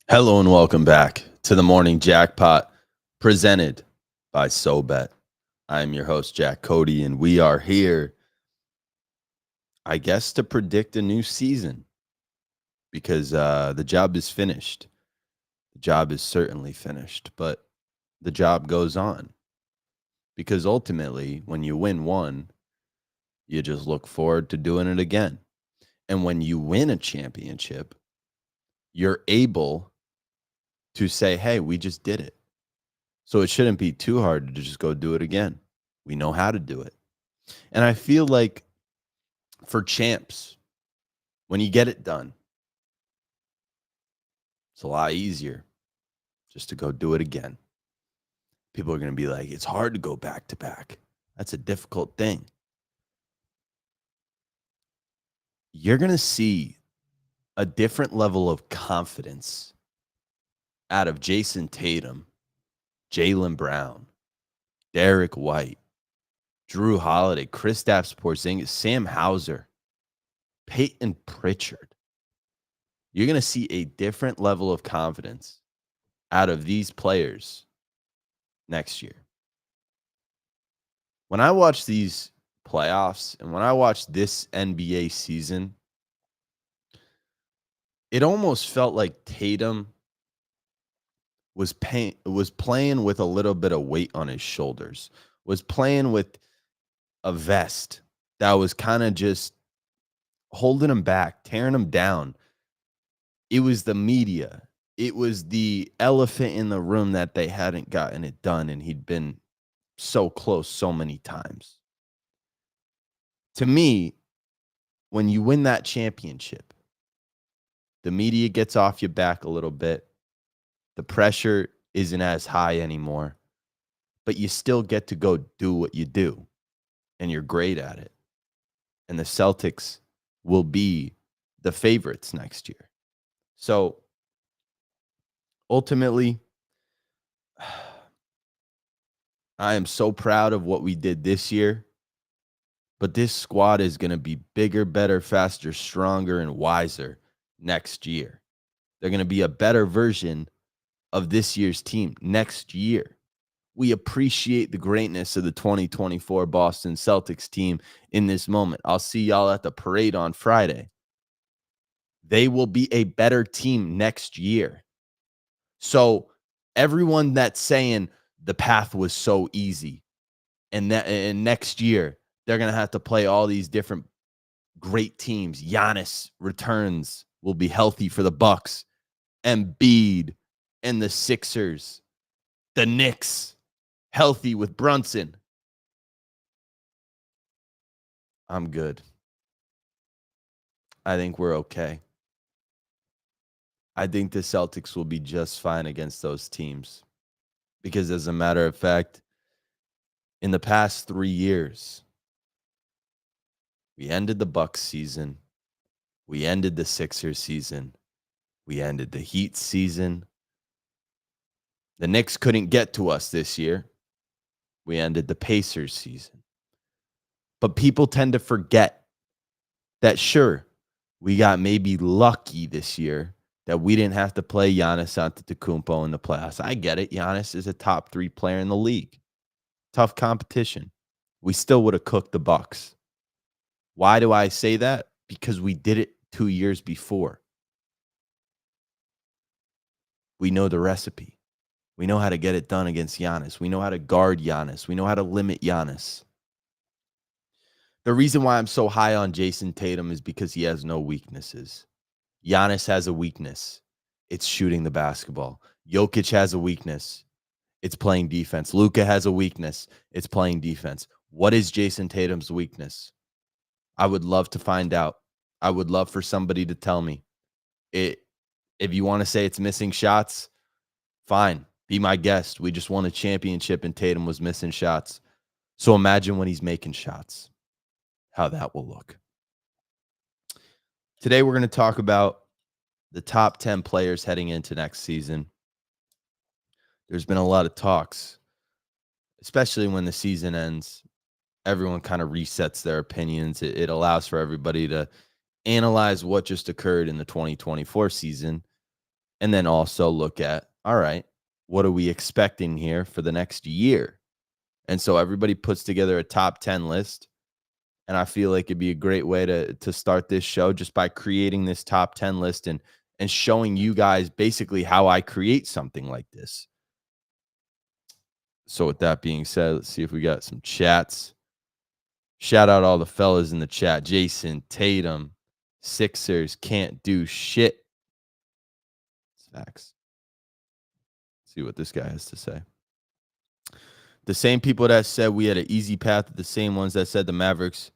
Hello and welcome back to the Morning Jackpot presented by SoBet. I am your host, Jack Cody, and we are here, I guess, to predict a new season because the job is finished. The job is certainly finished, but the job goes on because ultimately, when you win one, you just look forward to doing it again. And when you win a championship, you're able to say, hey, we just did it. So it shouldn't be too hard to just go do it again. We know how to do it. And I feel like for champs, when you get it done, it's a lot easier just to go do it again. People are going to be like, it's hard to go back to back. That's a difficult thing. You're going to see a different level of confidence out of Jason Tatum, Jaylen Brown, Derek White, Drew Holiday, Kristaps Porzingis, Sam Hauser, Peyton Pritchard. You're going to see a different level of confidence out of these players next year. When I watch these playoffs and when I watch this NBA season, it almost felt like Tatum was playing with a little bit of weight on his shoulders, was playing with a vest that was kind of just holding him back, tearing him down. It was the media. It was the elephant in the room that they hadn't gotten it done, and he'd been so close so many times. To me, when you win that championship, the media gets off your back a little bit. The pressure isn't as high anymore, but you still get to go do what you do, and you're great at it. And the Celtics will be the favorites next year. So ultimately, I am so proud of what we did this year, but this squad is going to be bigger, better, faster, stronger, and wiser next year. They're going to be a better version of this year's team next year. We appreciate the greatness of the 2024 Boston Celtics team in this moment. I'll see y'all at the parade on Friday. They will be a better team next year. So everyone that's saying the path was so easy and next year they're going to have to play all these different great teams. Giannis returns, will be healthy for the Bucks, Embiid and the Sixers, the Knicks healthy with Brunson. I'm good. I think we're okay. I think the Celtics will be just fine against those teams because, as a matter of fact, in the past 3 years, we ended the Bucks season, we ended the Sixers season, we ended the Heat season. The Knicks couldn't get to us this year. We ended the Pacers season. But people tend to forget that, sure, we got maybe lucky this year that we didn't have to play Giannis Antetokounmpo in the playoffs. I get it. Giannis is a top 3 player in the league. Tough competition. We still would have cooked the Bucks. Why do I say that? Because we did it 2 years before. We know the recipe. We know how to get it done against Giannis. We know how to guard Giannis. We know how to limit Giannis. The reason why I'm so high on Jason Tatum is because he has no weaknesses. Giannis has a weakness. It's shooting the basketball. Jokic has a weakness. It's playing defense. Luka has a weakness. It's playing defense. What is Jason Tatum's weakness? I would love to find out. I would love for somebody to tell me. If you want to say it's missing shots, fine. Be my guest. We just won a championship and Tatum was missing shots. So imagine when he's making shots, how that will look. Today, we're going to talk about the top 10 players heading into next season. There's been a lot of talks, especially when the season ends. Everyone kind of resets their opinions. It allows for everybody to analyze what just occurred in the 2024 season And then also look at, all right, what are we expecting here for the next year? And so everybody puts together a top 10 list. And I feel like it'd be a great way to start this show just by creating this top 10 list and showing you guys basically how I create something like this. So with that being said, let's see if we got some chats. Shout out all the fellas in the chat. Jason, Tatum, Sixers can't do shit. It's facts. Let's see what this guy has to say. The same people that said we had an easy path, the same ones that said the Mavericks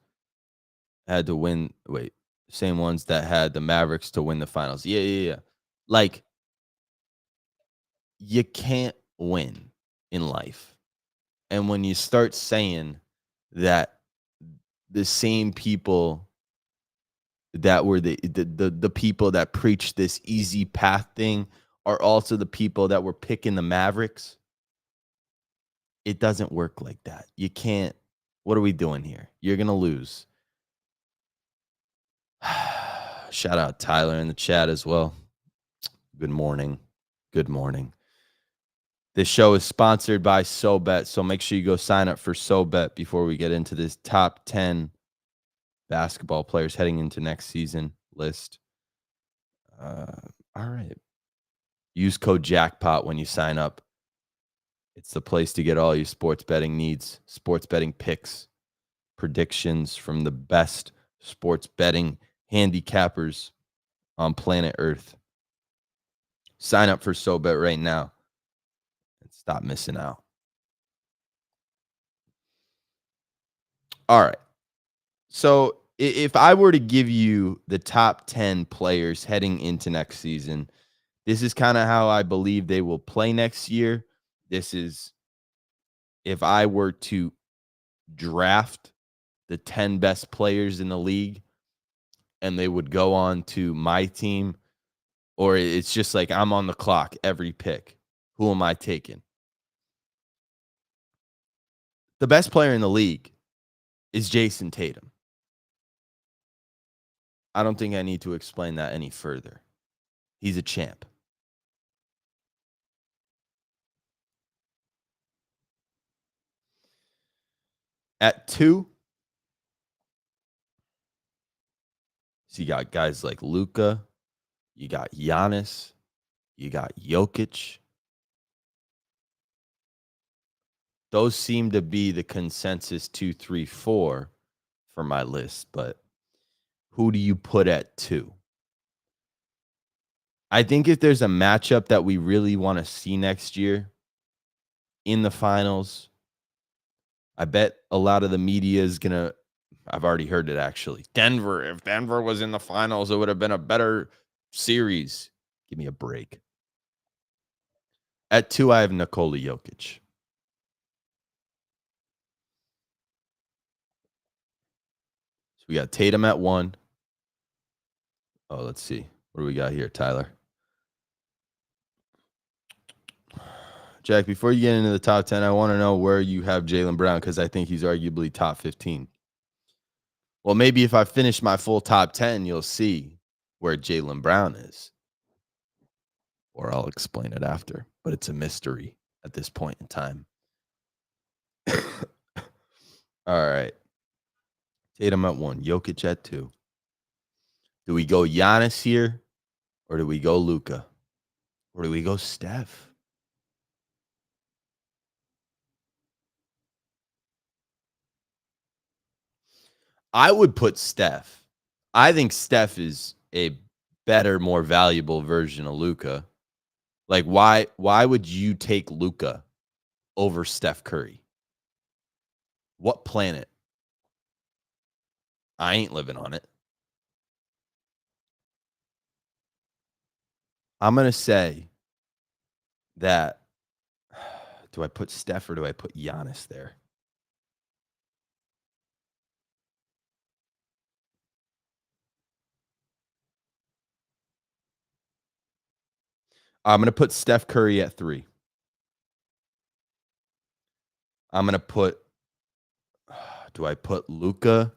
had to win. Wait, same ones that had the Mavericks to win the finals. Yeah. Like, you can't win in life. And when you start saying that the same people that were the people that preached this easy path thing are also the people that were picking the Mavericks, it doesn't work like that. You can't. What are we doing here? You're going to lose. Shout out Tyler in the chat as well. Good morning. Good morning. This show is sponsored by SoBet, so make sure you go sign up for SoBet before we get into this top 10 basketball players heading into next season list. All right. Use code Jackpot when you sign up. It's the place to get all your sports betting needs, sports betting picks, predictions from the best sports betting handicappers on planet Earth. Sign up for SoBet right now and stop missing out. All right. So if I were to give you the top 10 players heading into next season, this is kind of how I believe they will play next year. This is if I were to draft the 10 best players in the league and they would go on to my team, or it's just like I'm on the clock every pick. Who am I taking? The best player in the league is Jason Tatum. I don't think I need to explain that any further. He's a champ. At 2, so you got guys like Luka, you got Giannis, you got Jokic. Those seem to be the consensus 2, 3, 4 for my list. But who do you put at 2? I think if there's a matchup that we really want to see next year in the finals, I bet a lot of the media is going to, I've already heard it actually. Denver, if Denver was in the finals, it would have been a better series. Give me a break. At 2, I have Nikola Jokic. So we got Tatum at 1. Oh, let's see. What do we got here, Tyler? Jack, before you get into the top 10, I want to know where you have Jaylen Brown because I think he's arguably top 15. Well, maybe if I finish my full top 10, you'll see where Jaylen Brown is. Or I'll explain it after. But it's a mystery at this point in time. All right. Tatum at 1. Jokic at 2. Do we go Giannis here? Or do we go Luka? Or do we go Steph? I would put Steph. I think Steph is a better, more valuable version of Luka. Like, why would you take Luka over Steph Curry? What planet? I ain't living on it. I'm going to say that, do I put Steph or do I put Giannis there? I'm going to put Steph Curry at 3. I'm going to put, do I put Luka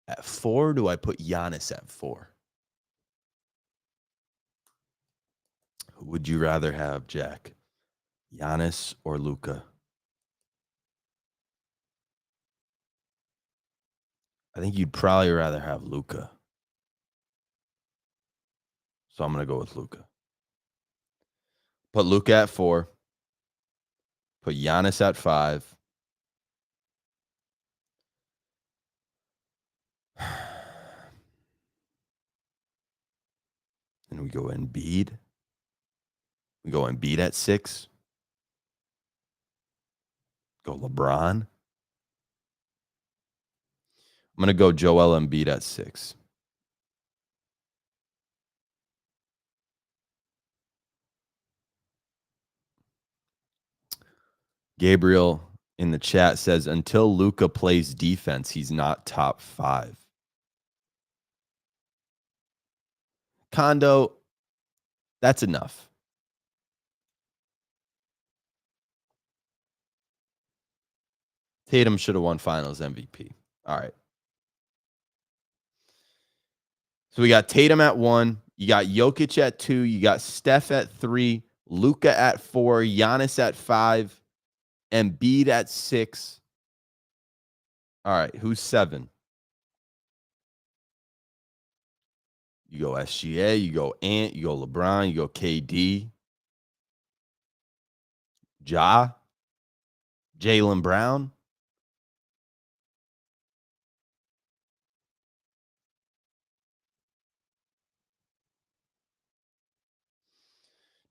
at 4? Or do I put Giannis at 4? Who would you rather have, Jack? Giannis or Luca? I think you'd probably rather have Luca. So I'm going to go with Luca. Put Luca at 4. Put Giannis at 5. And we go Embiid. We go Embiid at 6. Go LeBron. I'm going to go Joel Embiid at 6. Gabriel in the chat says, until Luca plays defense, he's not top 5. Kondo, that's enough. Tatum should have won finals MVP. All right. So we got Tatum at 1. You got Jokic at 2. You got Steph at 3. Luka at 4. Giannis at 5. Embiid at 6. All right. Who's 7? You go SGA. You go Ant. You go LeBron. You go KD. Ja. Jaylen Brown.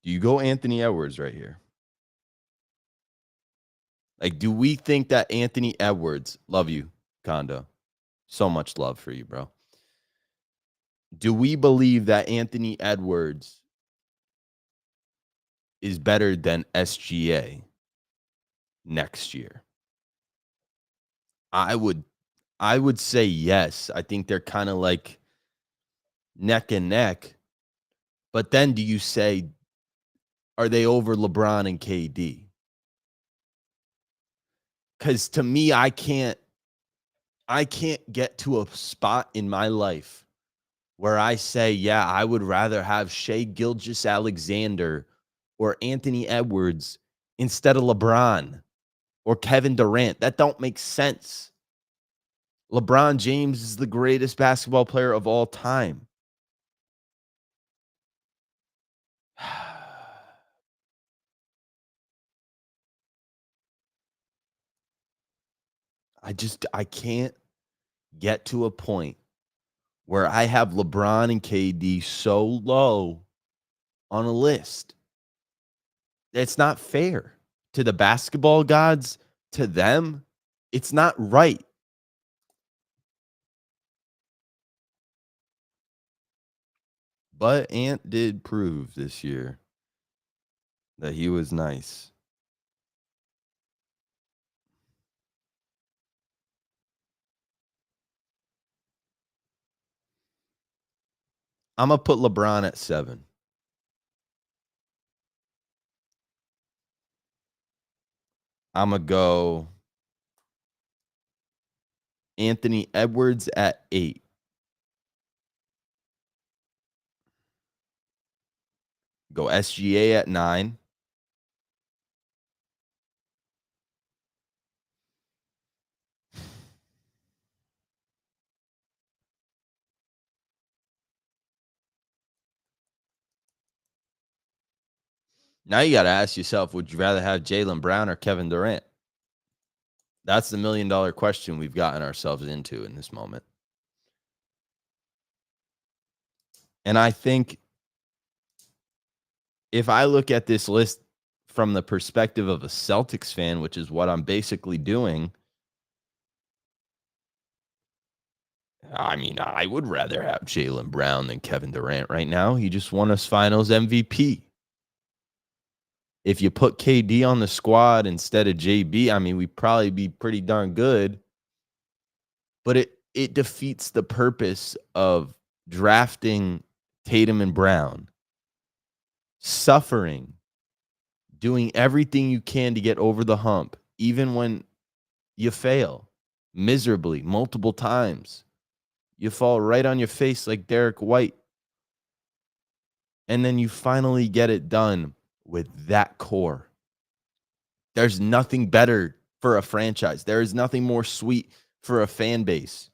Do you go Anthony Edwards right here? Like, do we think that Anthony Edwards, love you, Kondo, so much love for you, bro. Do we believe that Anthony Edwards is better than SGA next year? I would say yes. I think they're kind of like neck and neck. But then do you say, are they over LeBron and KD? Because to me, I can't get to a spot in my life where I say, yeah, I would rather have Shea Gilgeous-Alexander or Anthony Edwards instead of LeBron or Kevin Durant. That don't make sense. LeBron James is the greatest basketball player of all time. I can't get to a point where I have LeBron and KD so low on a list. It's not fair to the basketball gods, to them. It's not right. But Ant did prove this year that he was nice. I'm going to put LeBron at 7. I'm going to go Anthony Edwards at 8. Go SGA at 9. Now you got to ask yourself, would you rather have Jaylen Brown or Kevin Durant? That's the $1 million question we've gotten ourselves into in this moment. And I think if I look at this list from the perspective of a Celtics fan, which is what I'm basically doing, I mean, I would rather have Jaylen Brown than Kevin Durant right now. He just won us finals MVP. If you put KD on the squad instead of JB, I mean, we'd probably be pretty darn good. But it defeats the purpose of drafting Tatum and Brown, suffering, doing everything you can to get over the hump, even when you fail miserably multiple times. You fall right on your face like Derek White. And then you finally get it done with that core. There's nothing better for a franchise. There is nothing more sweet for a fan base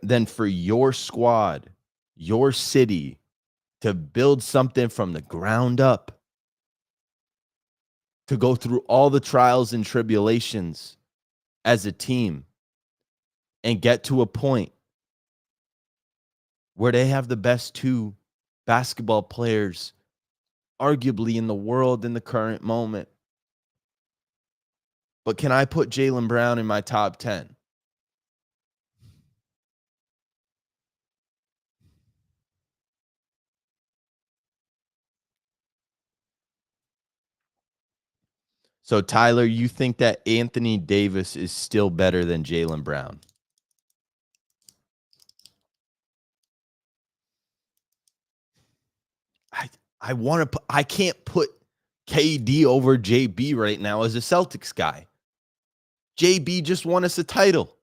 than for your squad, your city, to build something from the ground up, to go through all the trials and tribulations as a team and get to a point where they have the best two basketball players, arguably in the world in the current moment. But can I put Jaylen Brown in my top 10? So, Tyler, you think that Anthony Davis is still better than Jaylen Brown? I I want to put, I can't put KD over JB right now as a Celtics guy. JB just won us a title.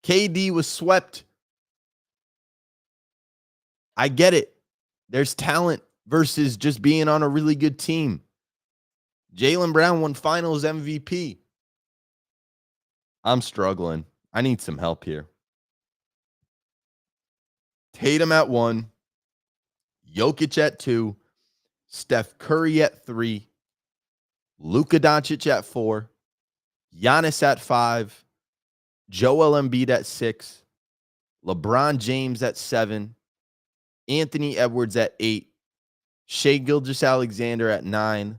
KD was swept. I get it. There's talent versus just being on a really good team. Jaylen Brown won finals MVP. I'm struggling. I need some help here. Tatum at 1, Jokic at 2, Steph Curry at 3, Luka Doncic at 4, Giannis at 5, Joel Embiid at 6, LeBron James at 7, Anthony Edwards at 8, Shai Gilgeous-Alexander at 9.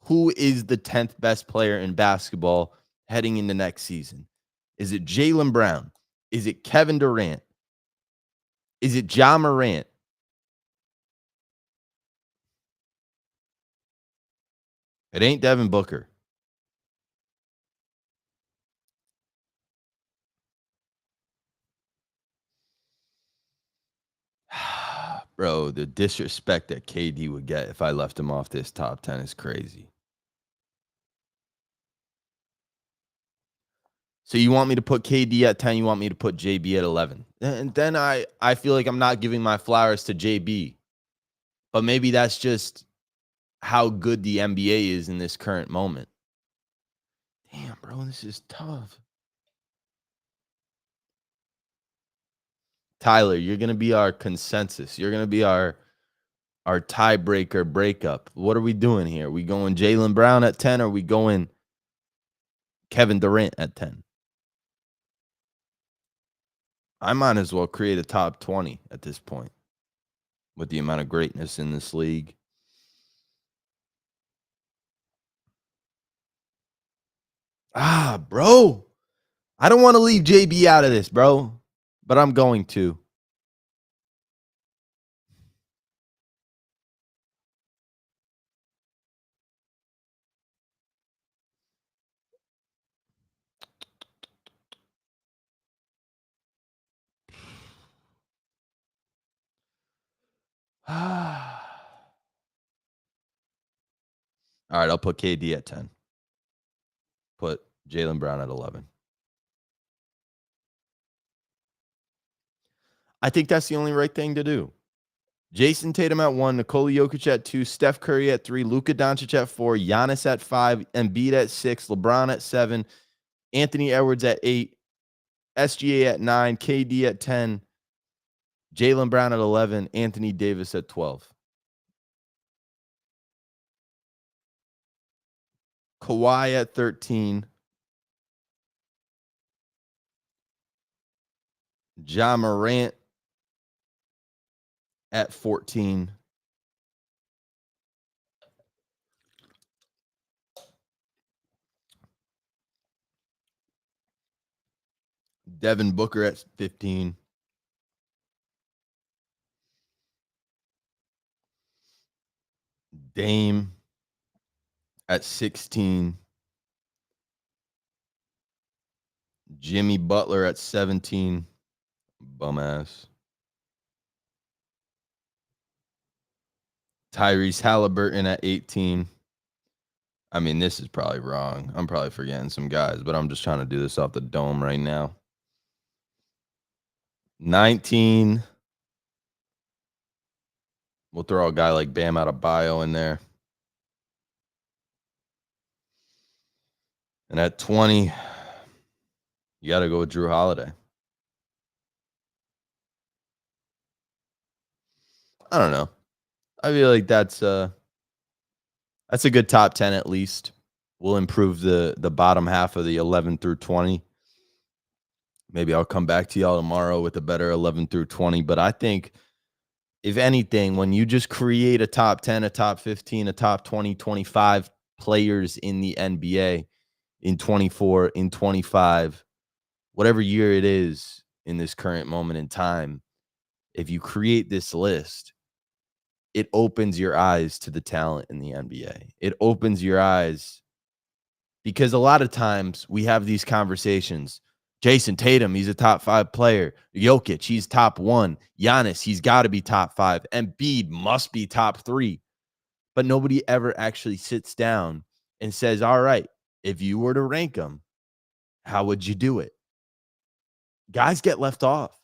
Who is the 10th best player in basketball heading into next season? Is it Jaylen Brown? Is it Kevin Durant? Is it Ja Morant? It ain't Devin Booker. Bro, the disrespect that KD would get if I left him off this top 10 is crazy. So you want me to put KD at 10, you want me to put JB at 11. And then I feel like I'm not giving my flowers to JB. But maybe that's just how good the NBA is in this current moment. Damn, bro, this is tough. Tyler, you're going to be our consensus. You're going to be our tiebreaker breakup. What are we doing here? Are we going Jaylen Brown at 10 or are we going Kevin Durant at 10? I might as well create a top 20 at this point with the amount of greatness in this league. Bro. I don't want to leave JB out of this, bro, but I'm going to. All right, I'll put KD at 10. Put Jaylen Brown at 11. I think that's the only right thing to do. Jason Tatum at 1, Nikola Jokic at 2, Steph Curry at 3, Luka Doncic at 4, Giannis at 5, Embiid at 6, LeBron at 7, Anthony Edwards at 8, SGA at 9, KD at 10, Jaylen Brown at 11, Anthony Davis at 12. Kawhi at 13, Ja Morant at 14, Devin Booker at 15, Dame at 16, Jimmy Butler at 17, bum ass, Tyrese Halliburton at 18. I mean, this is probably wrong. I'm probably forgetting some guys, but I'm just trying to do this off the dome right now. 19, We'll throw a guy like Bam out of bio in there. And at 20, you got to go with Drew Holiday. I don't know. I feel like that's a good top 10 at least. We'll improve the bottom half of the 11 through 20. Maybe I'll come back to y'all tomorrow with a better 11 through 20. But I think, if anything, when you just create a top 10, a top 15, a top 20, 25 players in the NBA in 24, in 25, whatever year it is in this current moment in time, if you create this list, it opens your eyes to the talent in the NBA. It opens your eyes because a lot of times we have these conversations. Jason Tatum, he's a top 5 player. Jokic, he's top 1. Giannis, he's got to be top 5. Embiid must be top 3. But nobody ever actually sits down and says, all right, if you were to rank them, how would you do it? Guys get left off.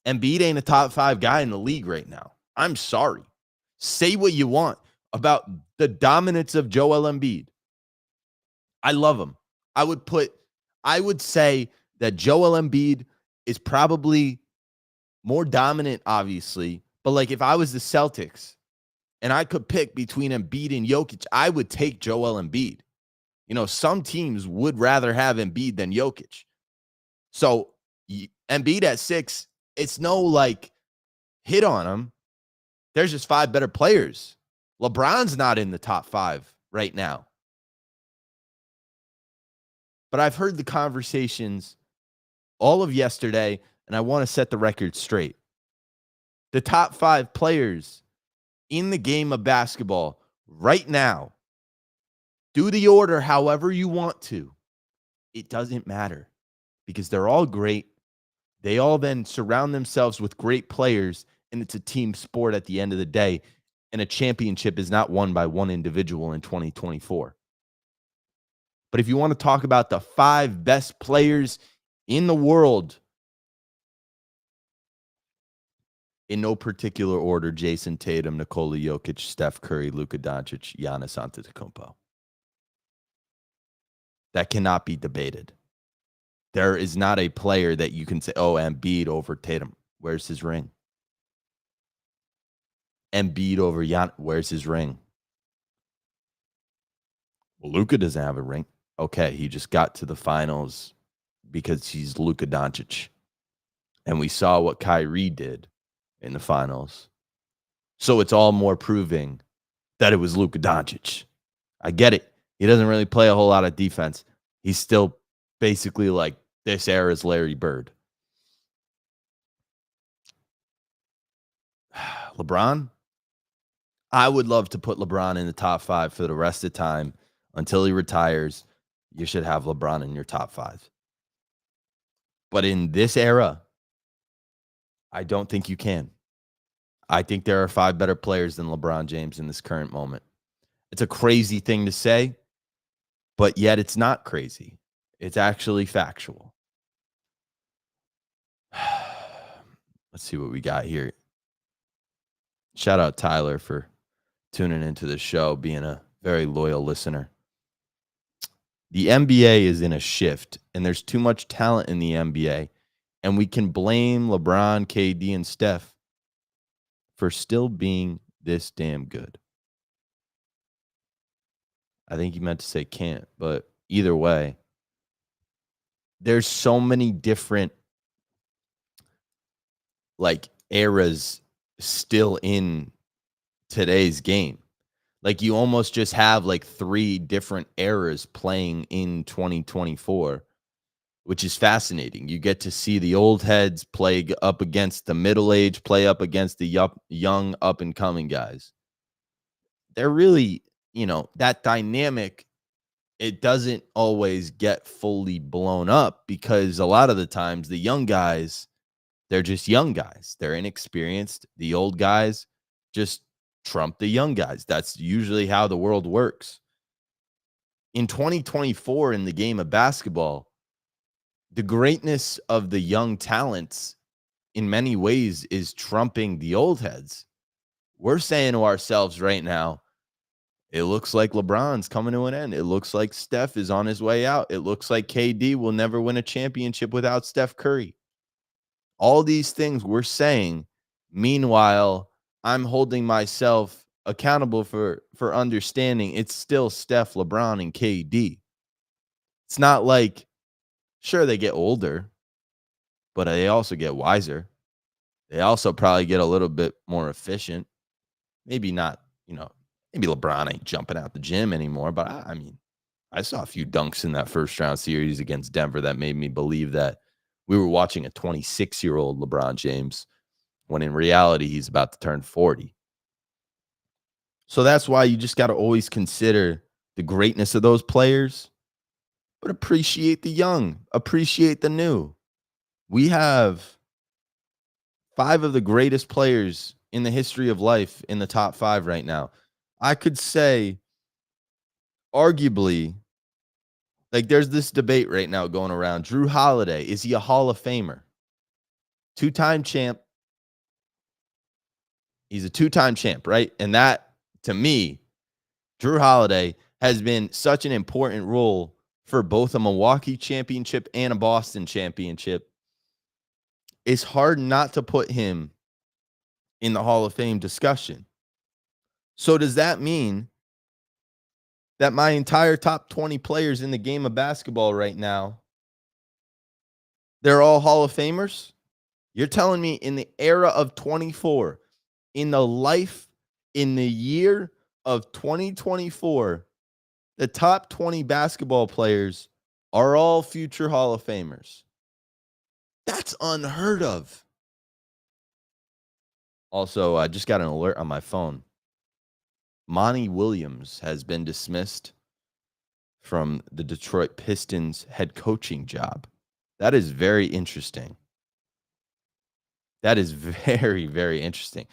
Embiid ain't a top 5 guy in the league right now. I'm sorry. Say what you want about the dominance of Joel Embiid. I love him. I would say that Joel Embiid is probably more dominant, obviously. But like, if I was the Celtics and I could pick between Embiid and Jokic, I would take Joel Embiid. You know, some teams would rather have Embiid than Jokic. So Embiid at 6, it's no like hit on him. There's just 5 better players. LeBron's not in the top 5 right now. But I've heard the conversations all of yesterday, and I want to set the record straight. The top 5 players in the game of basketball right now, do the order however you want to. It doesn't matter because they're all great. They all then surround themselves with great players, and it's a team sport at the end of the day. And a championship is not won by one individual in 2024. But if you want to talk about the 5 best players in the world, in no particular order, Jason Tatum, Nikola Jokic, Steph Curry, Luka Doncic, Giannis Antetokounmpo. That cannot be debated. There is not a player that you can say, oh, Embiid over Tatum. Where's his ring? Embiid over Giannis. Where's his ring? Well, Luka doesn't have a ring. Okay, he just got to the finals because he's Luka Doncic. And we saw what Kyrie did in the finals. So it's all more proving that it was Luka Doncic. I get it. He doesn't really play a whole lot of defense. He's still basically like this era's Larry Bird. LeBron? I would love to put LeBron in the top 5 for the rest of the time until he retires. You should have LeBron in your top 5. But in this era, I don't think you can. I think there are 5 better players than LeBron James in this current moment. It's a crazy thing to say, but yet it's not crazy. It's actually factual. Let's see what we got here. Shout out Tyler for tuning into the show, being a very loyal listener. The NBA is in a shift, and there's too much talent in the NBA, and we can blame LeBron, KD, and Steph for still being this damn good. I think he meant to say can't, but either way, there's so many different like eras still in today's game. Like, you almost just have like 3 different eras playing in 2024, which is fascinating. You get to see the old heads play up against the middle age, play up against the young up and coming guys. They're really, that dynamic, it doesn't always get fully blown up because a lot of the times the young guys, they're just young guys. They're inexperienced. The old guys just trump the young guys. That's usually how the world works. In 2024, in the game of basketball, the greatness of the young talents in many ways is trumping the old heads. We're saying to ourselves right now, it looks like LeBron's coming to an end. It looks like Steph is on his way out. It looks like KD will never win a championship without Steph Curry. All these things we're saying. Meanwhile, I'm holding myself accountable for understanding it's still Steph, LeBron, and KD. It's not like, sure, they get older, but they also get wiser. They also probably get a little bit more efficient. Maybe not, maybe LeBron ain't jumping out the gym anymore, but I mean, I saw a few dunks in that first round series against Denver that made me believe that we were watching a 26-year-old LeBron James when in reality he's about to turn 40. So that's why you just got to always consider the greatness of those players, but appreciate the young, appreciate the new. We have 5 of the greatest players in the history of life in the top 5 right now. I could say, arguably, like there's this debate right now going around. Drew Holiday, is he a Hall of Famer? 2-time champ. He's a 2-time champ, right? And that, to me, Drew Holiday has been such an important role for both a Milwaukee championship and a Boston championship. It's hard not to put him in the Hall of Fame discussion. So does that mean that my entire top 20 players in the game of basketball right now, they're all Hall of Famers? You're telling me in the era of 24, in the year of 2024, the top 20 basketball players are all future Hall of Famers? That's unheard of. Also, I just got an alert on my phone. Monty Williams has been dismissed from the Detroit Pistons head coaching job. That is very interesting. That is very, very interesting.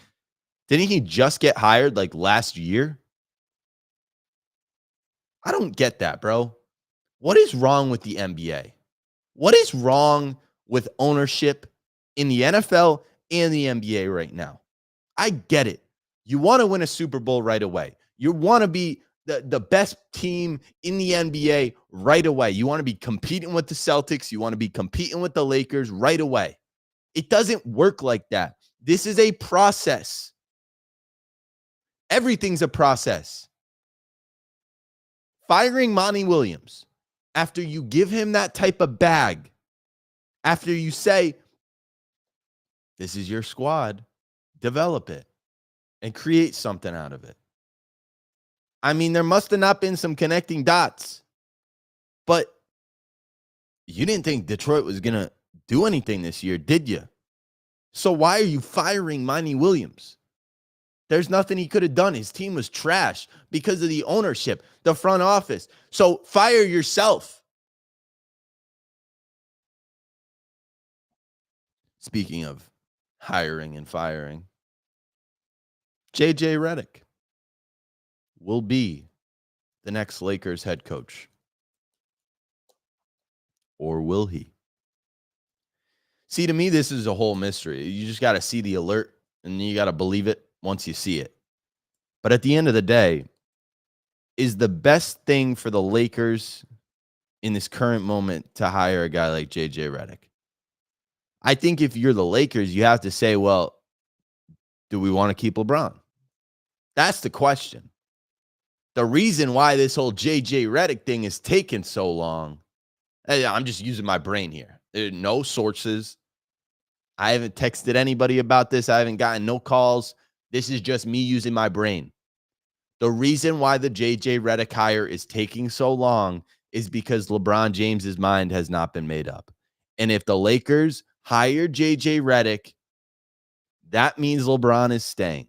Didn't he just get hired like last year? I don't get that, bro. What is wrong with the NBA? What is wrong with ownership in the NFL and the NBA right now? I get it. You want to win a Super Bowl right away. You want to be the best team in the NBA right away. You want to be competing with the Celtics. You want to be competing with the Lakers right away. It doesn't work like that. This is a process. Everything's a process. Firing Monty Williams after you give him that type of bag, after you say, this is your squad, develop it and create something out of it. I mean, there must have not been some connecting dots, but you didn't think Detroit was going to do anything this year, did you? So why are you firing Monty Williams? There's nothing he could have done. His team was trash because of the ownership, the front office. So fire yourself. Speaking of hiring and firing, JJ Redick will be the next Lakers head coach. Or will he? See, to me, this is a whole mystery. You just got to see the alert and you got to believe it once you see it. But at the end of the day, is the best thing for the Lakers in this current moment to hire a guy like JJ Redick? I think if you're the Lakers, you have to say, well, do we want to keep LeBron? That's the question. The reason why this whole JJ Redick thing is taking so long, I'm just using my brain here. There are no sources. I haven't texted anybody about this. I haven't gotten no calls. This is just me using my brain. The reason why the JJ Redick hire is taking so long is because LeBron James's mind has not been made up. And if the Lakers hire JJ Redick, that means LeBron is staying.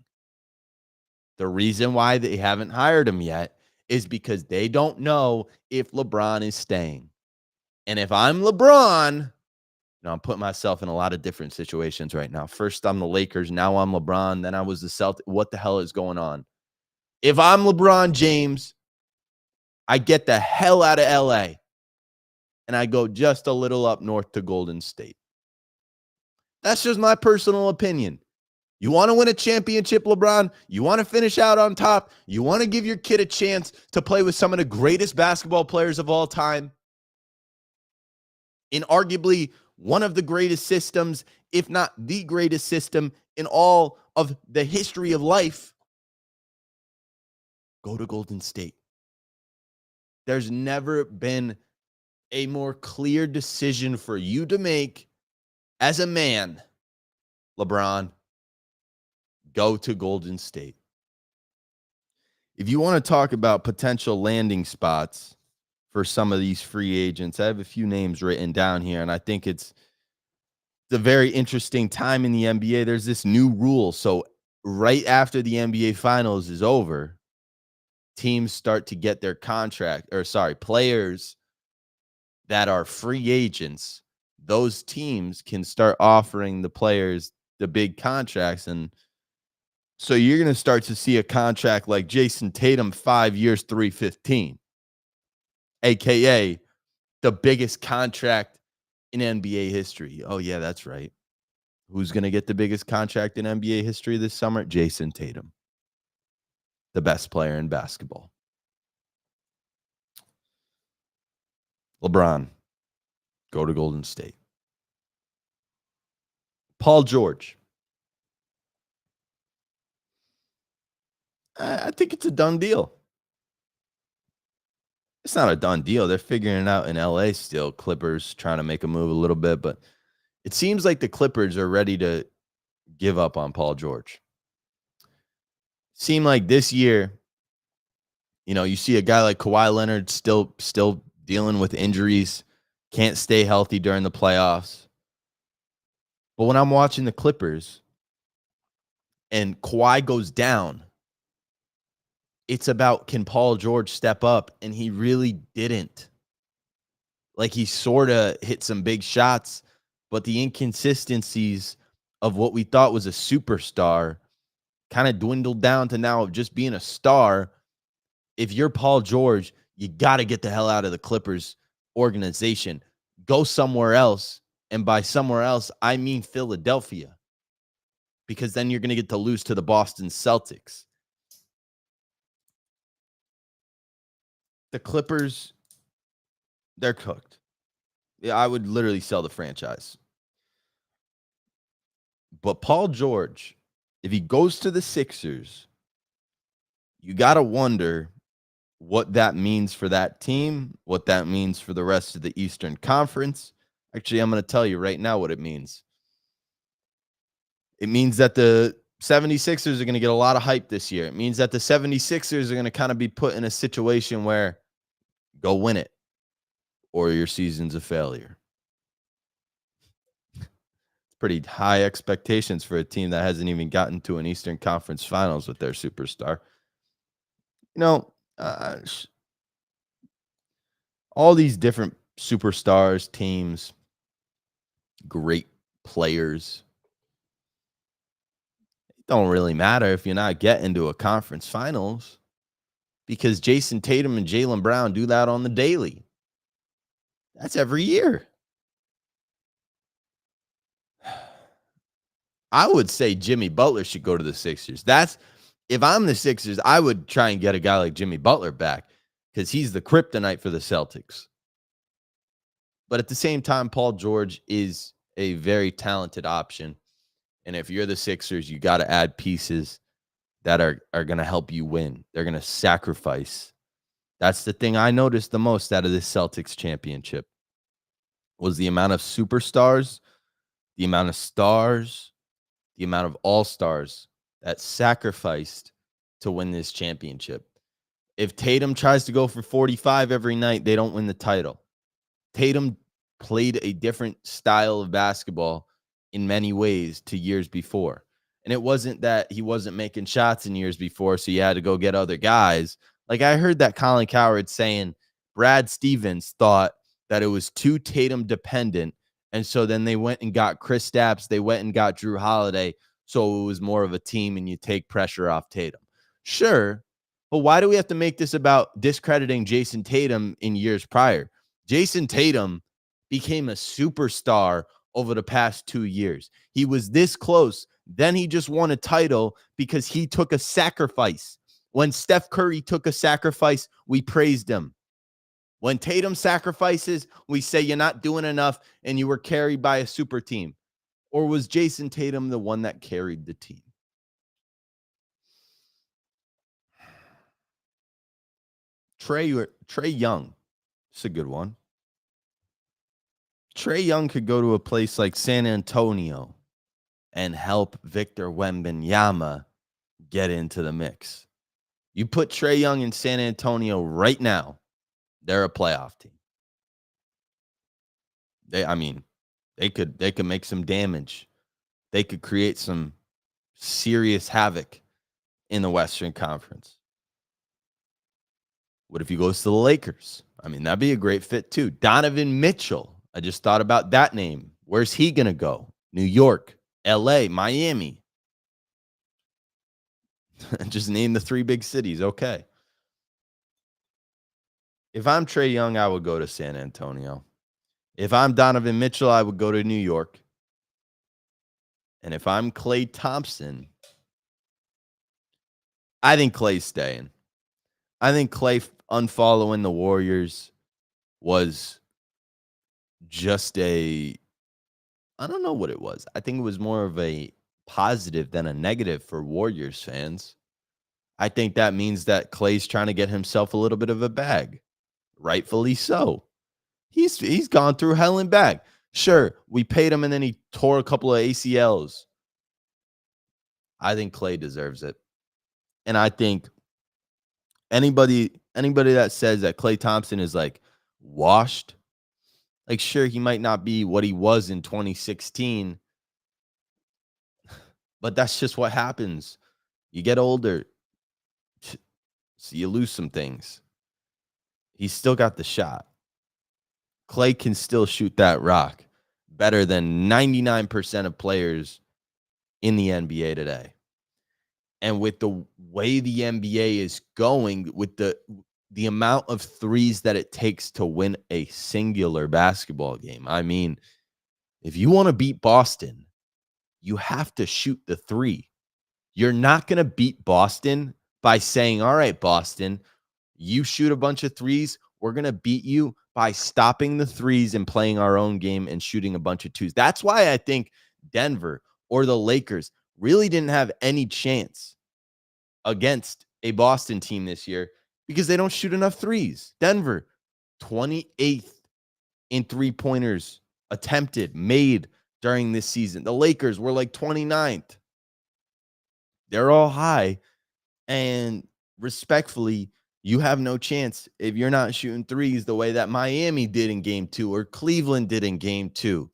The reason why they haven't hired him yet is because they don't know if LeBron is staying. And if I'm LeBron, I'm putting myself in a lot of different situations right now. First, I'm the Lakers. Now I'm LeBron. Then I was the Celtics. What the hell is going on? If I'm LeBron James, I get the hell out of LA and I go just a little up north to Golden State. That's just my personal opinion. You want to win a championship, LeBron? You want to finish out on top? You want to give your kid a chance to play with some of the greatest basketball players of all time in arguably one of the greatest systems, if not the greatest system in all of the history of life? Go to Golden State. There's never been a more clear decision for you to make as a man, LeBron. Go to Golden State. If you want to talk about potential landing spots for some of these free agents, I have a few names written down here, and I think it's a very interesting time in the NBA. There's this new rule. So right after the NBA Finals is over, teams start to get their players that are free agents. Those teams can start offering the players the big contracts. And so you're going to start to see a contract like Jason Tatum, 5 years, 315, AKA the biggest contract in NBA history. Oh, yeah, that's right. Who's going to get the biggest contract in NBA history this summer? Jason Tatum, the best player in basketball. LeBron, go to Golden State. Paul George. I think it's a done deal. It's not a done deal. They're figuring it out in LA still. Clippers trying to make a move a little bit, but it seems like the Clippers are ready to give up on Paul George. Seem like this year, you see a guy like Kawhi Leonard still dealing with injuries, can't stay healthy during the playoffs. But when I'm watching the Clippers and Kawhi goes down, it's about, can Paul George step up? And he really didn't. Like, he sort of hit some big shots, but the inconsistencies of what we thought was a superstar kind of dwindled down to now of just being a star. If you're Paul George, you got to get the hell out of the Clippers organization. Go somewhere else. And by somewhere else, I mean Philadelphia, because then you're going to get to lose to the Boston Celtics. The Clippers, they're cooked. Yeah, I would literally sell the franchise. But Paul George, if he goes to the Sixers, you got to wonder what that means for that team, what that means for the rest of the Eastern Conference. Actually, I'm going to tell you right now what it means. It means that the 76ers are going to get a lot of hype this year. It means that the 76ers are going to kind of be put in a situation where go win it or your season's a failure. It's pretty high expectations for a team that hasn't even gotten to an Eastern Conference Finals with their superstar. All these different superstars, teams, great players, it don't really matter if you're not getting to a conference finals, because Jason Tatum and Jaylen Brown do that on the daily. That's every year. I would say Jimmy Butler should go to the Sixers. If I'm the Sixers, I would try and get a guy like Jimmy Butler back, because he's the kryptonite for the Celtics. But at the same time, Paul George is a very talented option. And if you're the Sixers, you got to add pieces that are going to help you win. They're going to sacrifice. That's the thing I noticed the most out of this Celtics championship was the amount of superstars, the amount of stars, the amount of all-stars that sacrificed to win this championship. If Tatum tries to go for 45 every night, they don't win the title. Tatum played a different style of basketball in many ways to years before. And it wasn't that he wasn't making shots in years before, so you had to go get other guys. Like, I heard that Colin Cowherd saying Brad Stevens thought that it was too Tatum dependent. And so then they went and got Chris Stapps. They went and got Drew Holiday. So it was more of a team and you take pressure off Tatum. Sure. But why do we have to make this about discrediting Jason Tatum in years prior? Jason Tatum became a superstar over the past 2 years. He was this close. Then he just won a title because he took a sacrifice. When Steph Curry took a sacrifice, we praised him. When Tatum sacrifices, we say you're not doing enough and you were carried by a super team. Or was Jason Tatum the one that carried the team? Trae Young. It's a good one. Trae Young could go to a place like San Antonio and help Victor Wembanyama get into the mix. You put Trae Young in San Antonio right now, they're a playoff team. They could make some damage. They could create some serious havoc in the Western Conference. What if he goes to the Lakers? That'd be a great fit too. Donovan Mitchell. I just thought about that name. Where's he going to go? New York, LA, Miami. Just name the 3 big cities. Okay. If I'm Trae Young, I would go to San Antonio. If I'm Donovan Mitchell, I would go to New York. And if I'm Klay Thompson, I think Klay's staying. I think Klay unfollowing the Warriors was just I don't know what it was. I think it was more of a positive than a negative for Warriors fans. I think that means that Klay's trying to get himself a little bit of a bag. Rightfully so. He's gone through hell and back. Sure, we paid him and then he tore a couple of ACLs. I think Klay deserves it. And I think anybody that says that Klay Thompson is like washed, like sure, he might not be what he was in 2016, but that's just what happens. You get older, so you lose some things. He's still got the shot. Klay can still shoot that rock better than 99% of players in the NBA today. And with the way the NBA is going, with the amount of threes that it takes to win a singular basketball game. If you want to beat Boston, you have to shoot the 3. You're not going to beat Boston by saying, all right, Boston, you shoot a bunch of threes. We're going to beat you by stopping the threes and playing our own game and shooting a bunch of 2s. That's why I think Denver or the Lakers really didn't have any chance against a Boston team this year because they don't shoot enough 3s. Denver, 28th in 3-pointers attempted, made during this season. The Lakers were like 29th. They're all high. And respectfully, you have no chance if you're not shooting 3s the way that Miami did in game 2 or Cleveland did in game 2.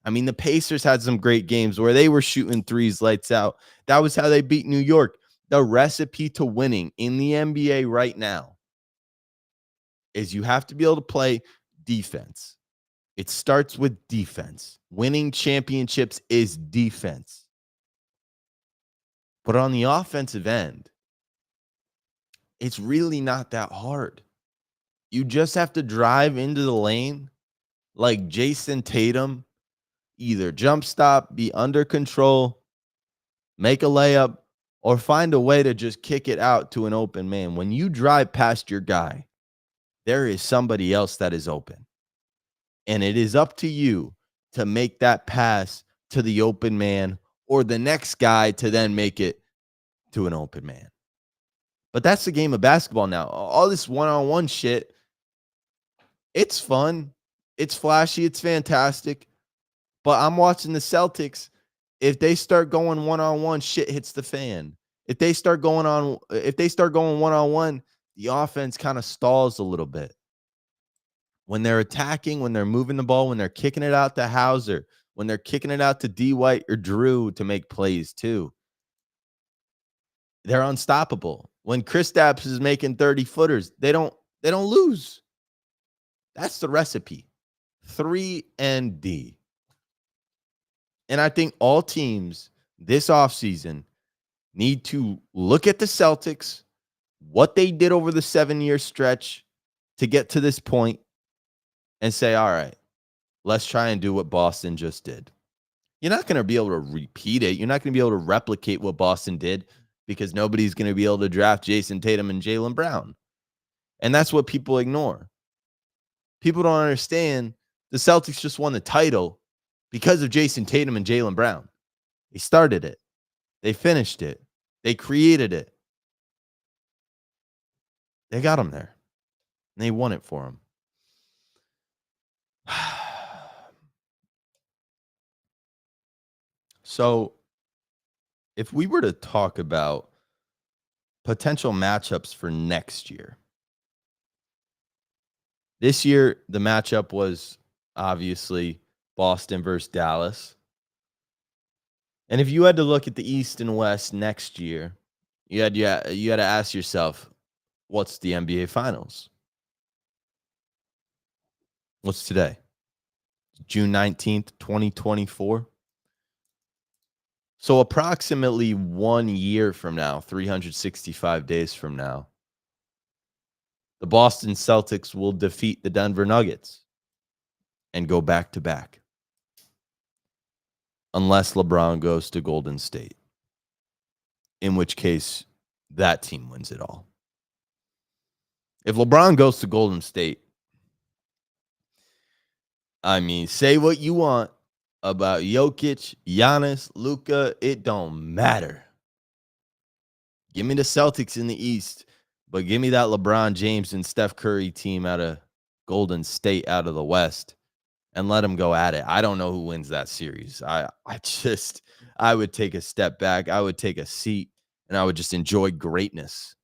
The Pacers had some great games where they were shooting 3s lights out. That was how they beat New York. The recipe to winning in the NBA right now is you have to be able to play defense. It starts with defense. Winning championships is defense. But on the offensive end, it's really not that hard. You just have to drive into the lane like Jason Tatum, either jump stop, be under control, make a layup, or find a way to just kick it out to an open man. When you drive past your guy, there is somebody else that is open. And it is up to you to make that pass to the open man or the next guy to then make it to an open man. But that's the game of basketball now. All this one-on-one shit, it's fun. It's flashy. It's fantastic. But I'm watching the Celtics. If they start going one-on-one, shit hits the fan. If they start going one-on-one, the offense kind of stalls a little bit. When they're attacking, when they're moving the ball, when they're kicking it out to Hauser, when they're kicking it out to D. White or Drew to make plays too, they're unstoppable. When Kristaps is making 30-footers, they don't lose. That's the recipe. 3 and D. And I think all teams this offseason need to look at the Celtics, what they did over the 7-year stretch to get to this point, and say, all right, Let's try and do what Boston just did. You're not going to be able to repeat it. You're not going to be able to replicate what Boston did because nobody's going to be able to draft Jason Tatum and Jaylen Brown. And that's what people ignore. People don't understand the Celtics just won the title because of Jason Tatum and Jaylen Brown. They started it. They finished it. They created it. They got them there. And they won it for them. So, if we were to talk about potential matchups for next year, this year the matchup was obviously Boston versus Dallas. And if you had to look at the East and West next year, you had to ask yourself, what's the NBA Finals? What's today? June 19th, 2024. So approximately 1 year from now, 365 days from now, the Boston Celtics will defeat the Denver Nuggets and go back to back. Unless LeBron goes to Golden State, in which case that team wins it all. If LeBron goes to Golden State, I mean, say what you want about Jokic, Giannis, Luka, it don't matter. Give me the Celtics in the East, but give me that LeBron James and Steph Curry team out of Golden State out of the West and let them go at it. I don't know who wins that series. I would take a step back. I would take a seat and I would just enjoy greatness.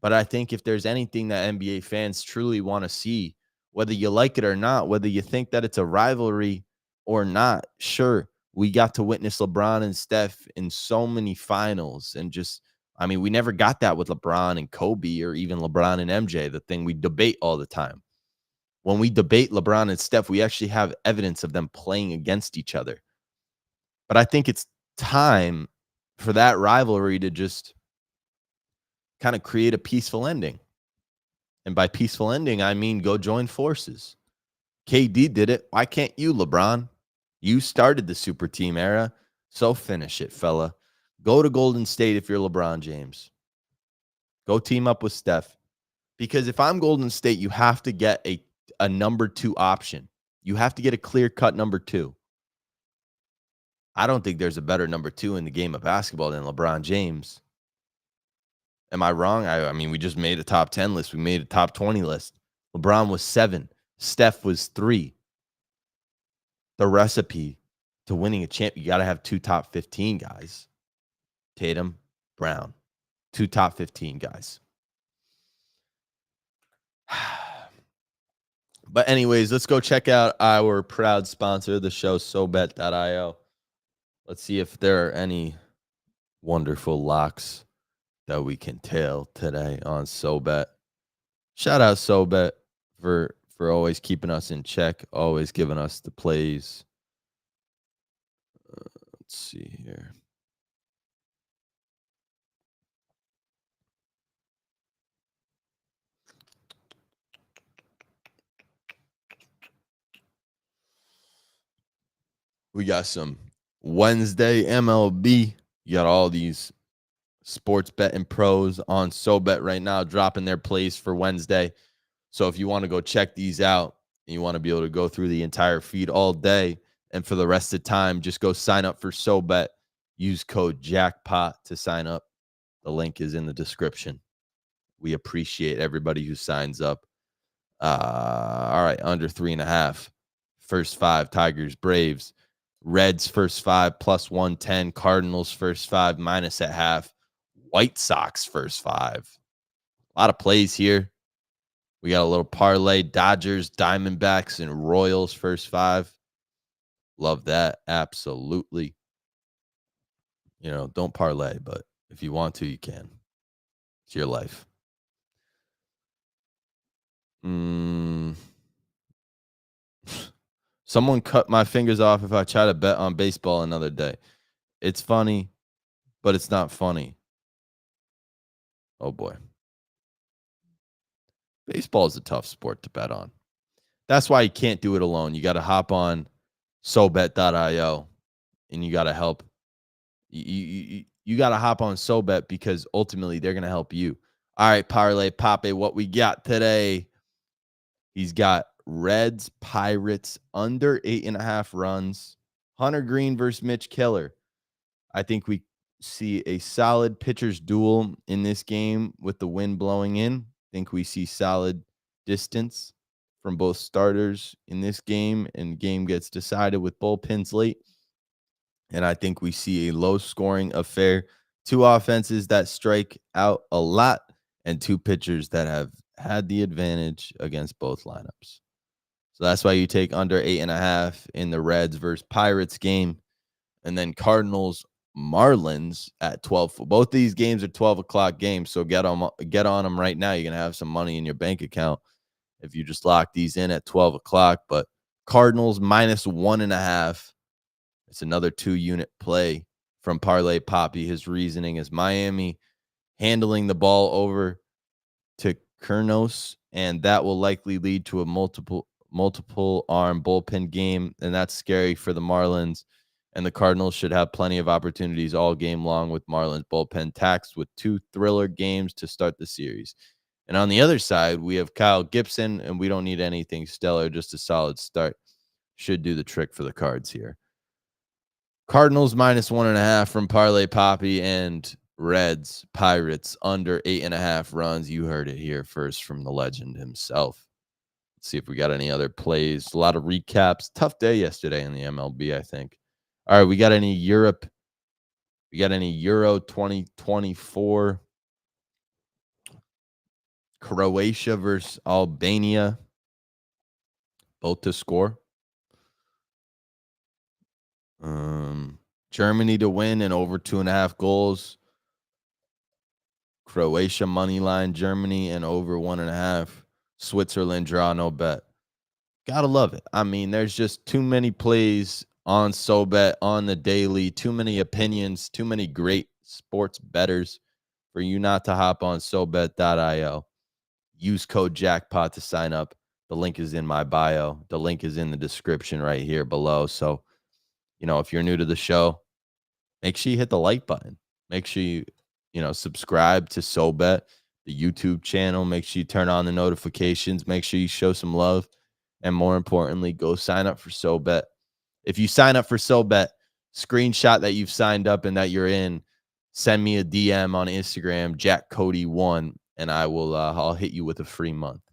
But I think if there's anything that NBA fans truly want to see, whether you like it or not, whether you think that it's a rivalry or not, sure, we got to witness LeBron and Steph in so many finals. And just, I mean, we never got that with LeBron and Kobe or even LeBron and MJ, the thing we debate all the time. When we debate LeBron and Steph, we actually have evidence of them playing against each other. But I think it's time for that rivalry to just kind of create a peaceful ending. And by peaceful ending, I mean go join forces. KD did it. Why can't you, LeBron? You started the super team era, so finish it, fella. Go to Golden State if you're LeBron James. Go team up with Steph. Because if I'm Golden State, you have to get a number 2 option. You have to get a clear-cut number 2. I don't think there's a better number 2 in the game of basketball than LeBron James. Am I wrong? I mean, we just made a top 10 list. We made a top 20 list. LeBron was 7. Steph was 3. The recipe to winning a champ, you got to have 2 top 15 guys. Tatum, Brown. 2 top 15 guys. But anyways, let's go check out our proud sponsor of the show, SoBet.io. Let's see if there are any wonderful locks that we can tell today on SoBet. Shout out SoBet for always keeping us in check, always giving us the plays. Let's see here. We got some Wednesday MLB. You got all these sports betting pros on SoBet right now dropping their plays for Wednesday. So if you want to go check these out and you want to be able to go through the entire feed all day and for the rest of the time, just go sign up for SoBet. Use code JACKPOT to sign up. The link is in the description. We appreciate everybody who signs up. All right, under 3.5. First 5, Tigers, Braves. Reds first 5 plus 110. Cardinals first 5 minus at half. White Sox first 5. A lot of plays here. We got a little parlay. Dodgers, Diamondbacks, and Royals first 5. Love that. Absolutely. You know, don't parlay, but if you want to, you can. It's your life. Someone cut my fingers off if I try to bet on baseball another day. It's funny, but it's not funny. Oh, boy. Baseball is a tough sport to bet on. That's why you can't do it alone. You got to hop on SoBet.io and you got to help. You got to hop on SoBet because ultimately they're going to help you. All right, Parlay Pape, what we got today? He's got Reds, Pirates under 8.5 runs. Hunter Green versus Mitch Keller. I think we see a solid pitcher's duel in this game with the wind blowing in. I think we see solid distance from both starters in this game, and game gets decided with bullpens late. And I think we see a low scoring affair. Two offenses that strike out a lot and two pitchers that have had the advantage against both lineups. So that's why you take under 8.5 in the Reds versus Pirates game. And then Cardinals Marlins at 12. Both these games are 12 o'clock games. So get on them right now. You're going to have some money in your bank account if you just lock these in at 12 o'clock. But Cardinals -1.5. It's another 2-unit play from Parlay Poppy. His reasoning is Miami handling the ball over to Kurnos, and that will likely lead to a multiple arm bullpen game, and that's scary for the Marlins. And the Cardinals should have plenty of opportunities all game long with Marlins bullpen taxed with 2 thriller games to start the series. And on the other side, we have Kyle Gibson, and we don't need anything stellar, just a solid start. Should do the trick for the Cards here. Cardinals -1.5 from Parlay Poppy, and Reds Pirates under 8.5 runs. You heard it here first from the legend himself. Let's see if we got any other plays. A lot of recaps. Tough day yesterday in the MLB, I think. All right, we got any Europe? We got any Euro 2024? Croatia versus Albania. Both to score. Germany to win and over 2.5 goals. Croatia money line, Germany and over 1.5. Switzerland draw, no bet. Gotta love it. I mean, there's just too many plays on SoBet on the daily, too many opinions, too many great sports bettors for you not to hop on SoBet.io. Use code jackpot to sign up. The link is in my bio. The link is in the description right here below. So, if you're new to the show, make sure you hit the like button. Make sure you subscribe to SoBet, the YouTube channel. Make sure you turn on the notifications. Make sure you show some love. And more importantly, go sign up for SoBet. If you sign up for SoBet, screenshot that you've signed up and that you're in, send me a DM on Instagram, JackCody1, and I'll hit you with a free month.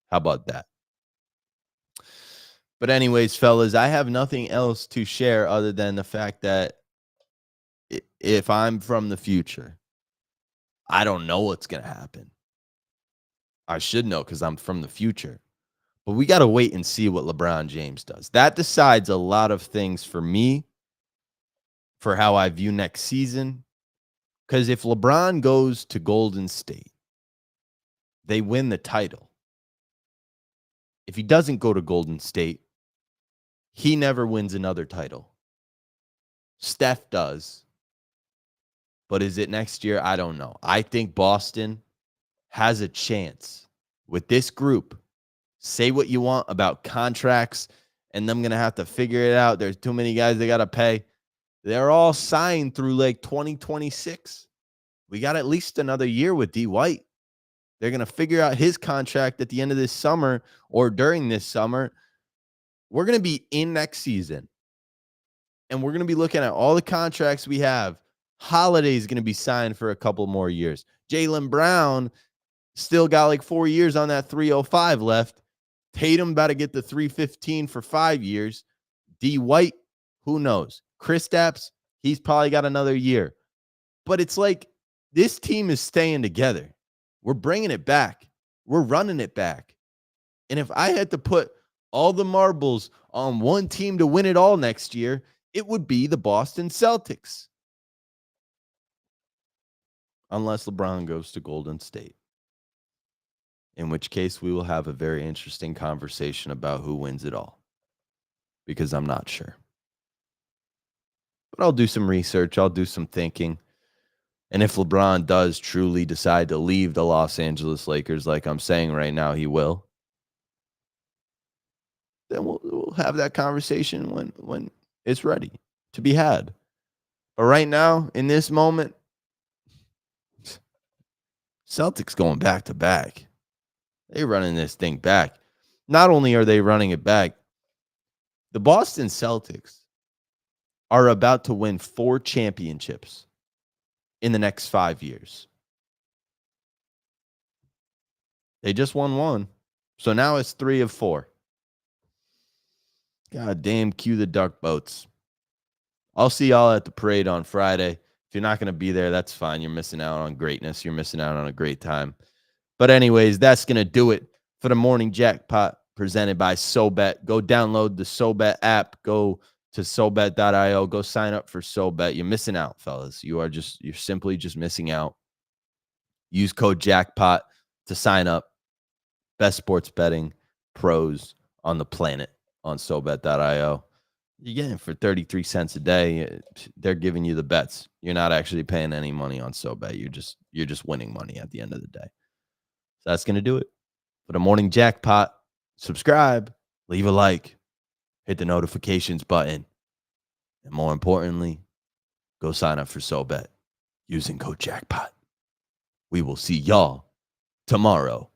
How about that? But anyways, fellas, I have nothing else to share other than the fact that if I'm from the future, I don't know what's going to happen. I should know because I'm from the future. But we got to wait and see what LeBron James does. That decides a lot of things for me, for how I view next season. Because if LeBron goes to Golden State, they win the title. If he doesn't go to Golden State, he never wins another title. Steph does. But is it next year? I don't know. I think Boston has a chance with this group. Say what you want about contracts and them going to have to figure it out. There's too many guys they got to pay. They're all signed through like 2026. We got at least another year with D. White. They're going to figure out his contract at the end of this summer or during this summer. We're going to be in next season. And we're going to be looking at all the contracts we have. Holiday is going to be signed for a couple more years. Jaylen Brown still got like 4 years on that 305 left. Tatum about to get the 315 for 5 years. D. White, who knows? Kristaps, he's probably got another year. But it's like this team is staying together. We're bringing it back. We're running it back. And if I had to put all the marbles on one team to win it all next year, it would be the Boston Celtics. Unless LeBron goes to Golden State. In which case, we will have a very interesting conversation about who wins it all. Because I'm not sure. But I'll do some research. I'll do some thinking. And if LeBron does truly decide to leave the Los Angeles Lakers, like I'm saying right now, he will. then we'll have that conversation when it's ready to be had. But right now, in this moment, Celtics going back to back. They running this thing back. Not only are they running it back, the Boston Celtics are about to win 4 championships in the next 5 years. They just won 1. So now it's 3 of 4. God damn, cue the duck boats. I'll see y'all at the parade on Friday. If you're not going to be there, that's fine. You're missing out on greatness. You're missing out on a great time. But anyways, that's going to do it for the morning jackpot presented by SoBet. Go download the SoBet app. Go to SoBet.io. Go sign up for SoBet. You're missing out, fellas. You're simply just missing out. Use code jackpot to sign up. Best sports betting pros on the planet on SoBet.io. You're getting for 33 cents a day. They're giving you the bets. You're not actually paying any money on SoBet. You're just winning money at the end of the day. So that's going to do it for the morning jackpot. Subscribe, leave a like, hit the notifications button, and more importantly, go sign up for SoBet using code jackpot. We will see y'all tomorrow.